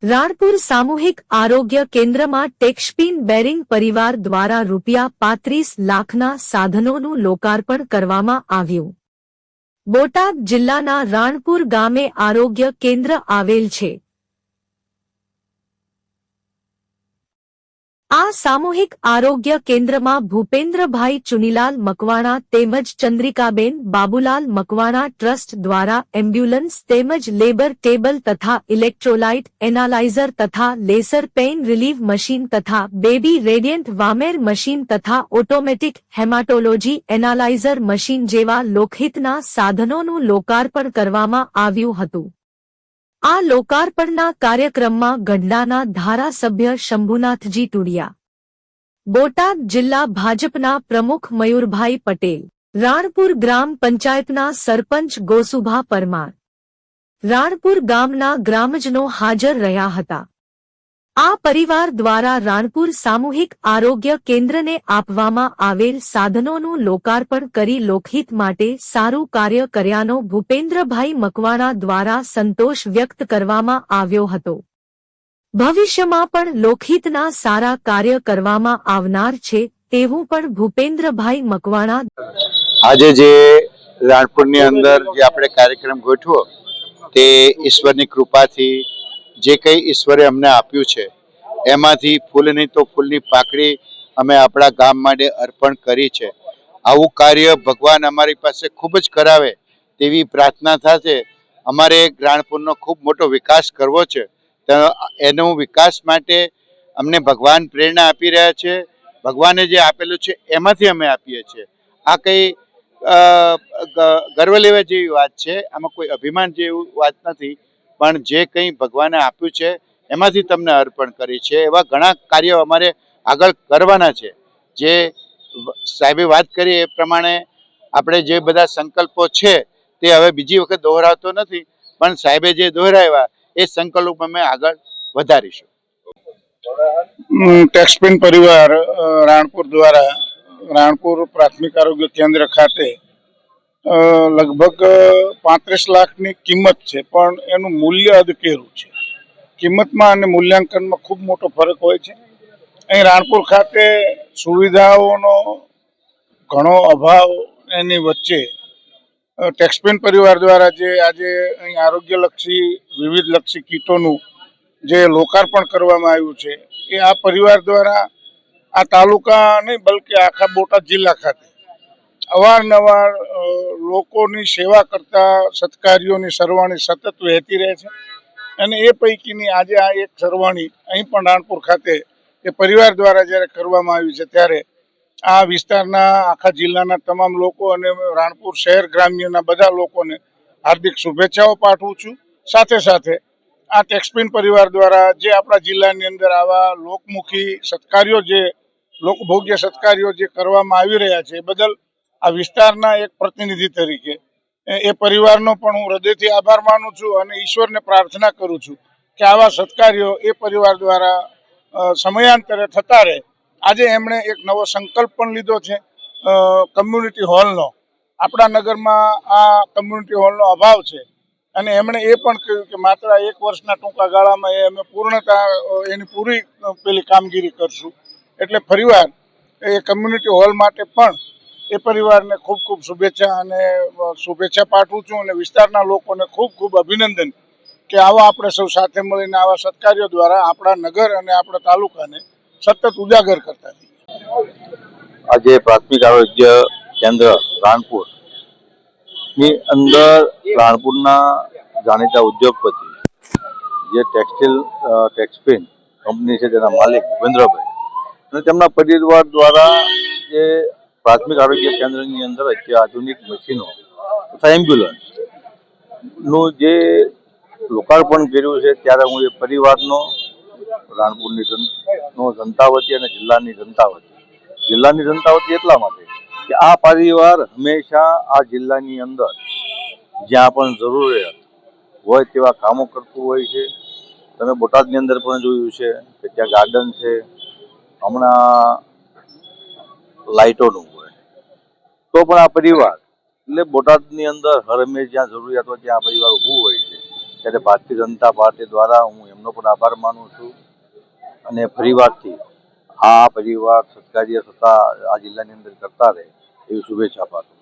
રાણપુર સામૂહિક આરોગ્ય કેન્દ્રમાં ટેક્સપિન બેરિંગ પરિવાર દ્વારા ₹35 લાખના સાધનોનું લોકાર્પણ કરવામાં આવ્યું। બોટાદ જિલ્લાના રાણપુર ગામે આરોગ્ય કેન્દ્ર આવેલ છે। આ સામૂહિક આરોગ્ય કેન્દ્રમાં ભૂપેન્દ્રભાઈ ચુનીલાલ મકવાણા તેમજ ચંદ્રિકાબેન બાબુલાલ મકવાણા ટ્રસ્ટ દ્વારા એમ્બ્યુલન્સ તેમજ લેબર ટેબલ તથા ઇલેક્ટ્રોલાઇટ એનાલાઇઝર તથા લેસર પેઇન રિલીવ મશીન તથા બેબી રેડિયન્ટ વામેર મશીન તથા ઓટોમેટિક હેમાટોલોજી એનાલાઇઝર મશીન જેવા લોકહિતના સાધનોનું લોકાર્પણ કરવામાં આવ્યું હતું। આ લોકાર્પણના કાર્યક્રમમાં ગઢડાના ધારાસભ્ય શંભુનાથજી ટુડિયા, બોટાદ જિલ્લા ભાજપના પ્રમુખ મયુરભાઈ પટેલ, રાણપુર ગ્રામ પંચાયતના સરપંચ ગોસુભા પરમાર, રાણપુર ગામના ગ્રામજનો હાજર રહ્યા હતા। આ પરિવાર દ્વારા રાણપુર સામૂહિક આરોગ્ય કેન્દ્રને આપવામાં આવેલ સાધનોનું લોકાર્પણ કરી લોકહિત માટે સારું કાર્ય કર્યાનો ભૂપેન્દ્રભાઈ મકવાણા દ્વારા સંતોષ વ્યક્ત કરવામાં આવ્યો હતો। ભવિષ્યમાં પણ લોકહિતના સારા કાર્ય કરવામાં આવનાર છે તેવું પણ ભૂપેન્દ્રભાઈ મકવાણા આજે જે રાણપુરની અંદર જે આપણે કાર્યક્રમ ગોઠવ્યો તે ઈશ્વરની કૃપાથી જે કંઈ ઈશ્વરે અમને આપ્યું છે એમાંથી ફૂલ નહીં તો ફૂલની પાકડી અમે આપણા ગામ માટે અર્પણ કરી છે। આવું કાર્ય ભગવાન અમારી પાસે ખૂબ જ કરાવે તેવી પ્રાર્થના સાથે અમારે રાણપુરનો ખૂબ મોટો વિકાસ કરવો છે। એનો વિકાસ માટે અમને ભગવાન પ્રેરણા આપી રહ્યા છે। ભગવાને જે આપેલું છે એમાંથી અમે આપીએ છીએ। આ કંઈ ગર્વ લેવા જેવી વાત છે, આમાં કોઈ અભિમાન જેવી વાત નથી, પણ જે કંઈ ભગવાને આપ્યું છે એમાંથી તમને અર્પણ કરી છે। એવા ઘણા કાર્યો અમારે આગળ કરવાના છે। જે સાહેબે વાત કરી એ પ્રમાણે આપણે જે બધા સંકલ્પો છે તે હવે બીજી વખત દોહરાવતો નથી, પણ સાહેબે જે દોહરાવ્યા એ સંકલ્પ અમે આગળ વધારીશું। ટેક્સપિન પરિવાર રાણપુર દ્વારા રાણપુર પ્રાથમિક આરોગ્ય કેન્દ્ર ખાતે લગભગ 35 લાખની કિંમત છે, પણ એનું મૂલ્ય અદકેરું છે। કિંમતમાં અને મૂલ્યાંકનમાં ખૂબ મોટો ફરક હોય છે। અહીં રાણપુર ખાતે સુવિધાઓનો ઘણો અભાવ એની વચ્ચે ટેક્સપિન પરિવાર દ્વારા જે આજે અહીં આરોગ્યલક્ષી વિવિધલક્ષી કીટોનું જે લોકાર્પણ કરવામાં આવ્યું છે એ આ પરિવાર દ્વારા આ તાલુકા નહીં બલકે આખા બોટાદ જિલ્લા ખાતે અવારનવાર લોકોની સેવા કરતા સત્કાર્યોની સરવાણી સતત વહેતી રહે છે। અને એ પૈકીની આજે આ એક સરવાણી અહીં પણ રાણપુર ખાતે એ પરિવાર દ્વારા જ્યારે કરવામાં આવી છે ત્યારે આ વિસ્તારના આખા જિલ્લાના તમામ લોકો અને રાણપુર શહેર ગ્રામ્યના બધા લોકોને હાર્દિક શુભેચ્છાઓ પાઠવું છું। સાથે સાથે આ ટેક્સપિન પરિવાર દ્વારા જે આપણા જિલ્લાની અંદર આવા લોકમુખી સત્કાર્યો જે લોકભોગ્ય સત્કાર્યો જે કરવામાં આવી રહ્યા છે એ બદલ આ વિસ્તારના એક પ્રતિનિધિ તરીકે એ પરિવારનો પણ હું હૃદયથી આભાર માનું છું અને ઈશ્વરને પ્રાર્થના કરું છું કે આવા સત્કાર્યો એ પરિવાર દ્વારા સમયાંતરે થતા રહે। આજે એમણે એક નવો સંકલ્પ પણ લીધો છે કમ્યુનિટી હોલનો। આપણા નગરમાં આ કમ્યુનિટી હોલનો અભાવ છે અને એમણે એ પણ કહ્યું કે માત્ર 1 વર્ષના ટૂંકા ગાળામાં એ અમે પૂર્ણતા એની પૂરી પેલી કામગીરી કરશું। એટલે ફરીવાર એ કમ્યુનિટી હોલ માટે પણ એ પરિવારને ખૂબ ખૂબ શુભેચ્છા અને શુભેચ્છા પાઠવું છું અને વિસ્તારના લોકોને ખૂબ ખૂબ અભિનંદન કે આવા આપણે સૌ સાથે મળીને આવા સત્કાર્યો દ્વારા આપણા નગર અને આપણા તાલુકાને સતત ઉજાગર કરતા રહીએ। આજે પ્રાથમિક આરોગ્ય કેન્દ્ર રાણપુર ની અંદર રાણપુરના જાણીતા ઉદ્યોગપતિ જે ટેક્સપિન કંપની છે તેના માલિક ભૂપેન્દ્રભાઈ અને તેમના પરિવાર દ્વારા જે પ્રાથમિક આરોગ્ય કેન્દ્રની અંદર અત્યાધુનિક મશીનો તથા એમ્બ્યુલન્સ નું જે લોકાર્પણ કર્યું છે ત્યારે હું એ પરિવારનો રાણપુરની જનતા વતી અને જિલ્લાની જનતા વતી એટલા માટે કે આ પરિવાર હંમેશા આ જિલ્લાની અંદર જ્યાં પણ જરૂરિયાત હોય તેવા કામો કરતું હોય છે। તમે બોટાદની અંદર પણ જોયું છે કે ત્યાં ગાર્ડન છે, હમણાં લાઇટોનું હોય તો પણ આ પરિવાર એટલે બોટાદની અંદર હર હંમેશ જ્યાં જરૂરિયાત હોય ત્યાં આ પરિવાર ઊભું હોય છે। ત્યારે ભારતીય જનતા પાર્ટી દ્વારા હું એમનો પણ આભાર માનું છું અને ફરીવારથી આ પરિવાર સત્કાર્ય થતા આ જિલ્લાની અંદર કરતા રહે એવી શુભેચ્છા પાઠવું.